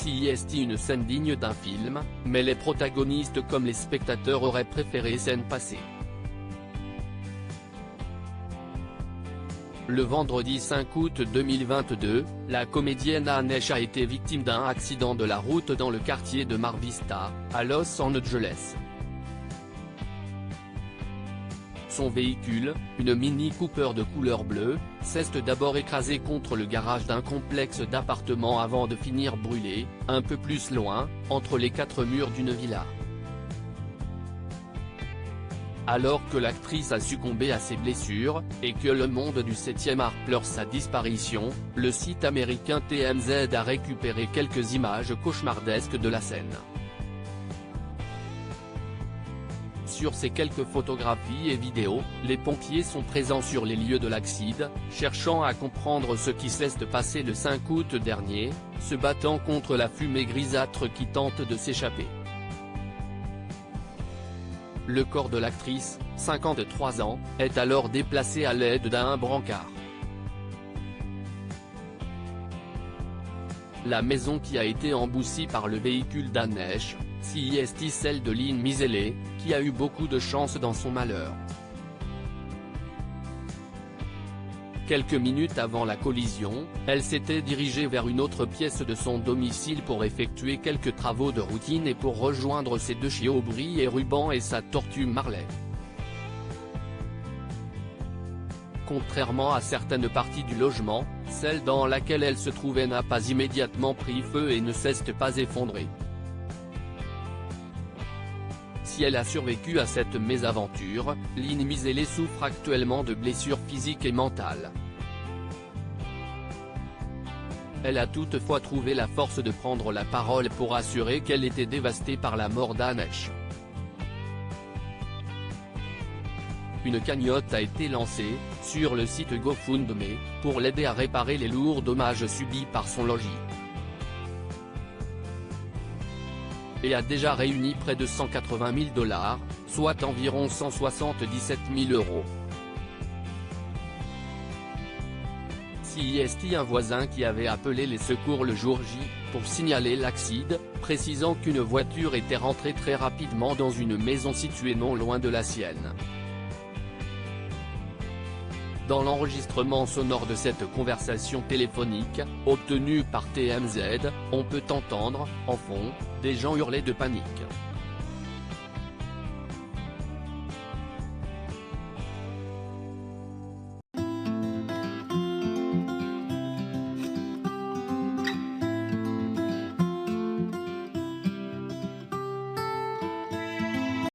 CIST une scène digne d'un film, mais les protagonistes comme les spectateurs auraient préféré scène passée. Le vendredi 5 août 2022, la comédienne Anesh a été victime d'un accident de la route dans le quartier de Mar Vista, à Los Angeles. Son véhicule, une Mini Cooper de couleur bleue, s'est d'abord écrasé contre le garage d'un complexe d'appartements avant de finir brûlé, un peu plus loin, entre les quatre murs d'une villa. Alors que l'actrice a succombé à ses blessures, et que le monde du 7e art pleure sa disparition, le site américain TMZ a récupéré quelques images cauchemardesques de la scène. Sur ces quelques photographies et vidéos, les pompiers sont présents sur les lieux de l'accident, cherchant à comprendre ce qui s'est passé le 5 août dernier, se battant contre la fumée grisâtre qui tente de s'échapper. Le corps de l'actrice, 53 ans, est alors déplacé à l'aide d'un brancard. La maison qui a été emboussée par le véhicule d'Anesh, CIST celle de Lynn Miselé, qui a eu beaucoup de chance dans son malheur. Quelques minutes avant la collision, elle s'était dirigée vers une autre pièce de son domicile pour effectuer quelques travaux de routine et pour rejoindre ses deux chiots Brie et Ruban et sa tortue Marley. Contrairement à certaines parties du logement, celle dans laquelle elle se trouvait n'a pas immédiatement pris feu et ne s'est pas effondrée. Si elle a survécu à cette mésaventure, Lynn Miselé souffre actuellement de blessures physiques et mentales. Elle a toutefois trouvé la force de prendre la parole pour assurer qu'elle était dévastée par la mort d'Anesh. Une cagnotte a été lancée, sur le site GoFundMe, pour l'aider à réparer les lourds dommages subis par son logis. Et a déjà réuni près de 180 000 $, soit environ 177 000 €. CIST un voisin qui avait appelé les secours le jour J, pour signaler l'accident, précisant qu'une voiture était rentrée très rapidement dans une maison située non loin de la sienne. Dans l'enregistrement sonore de cette conversation téléphonique, obtenue par TMZ, on peut entendre, en fond, des gens hurler de panique.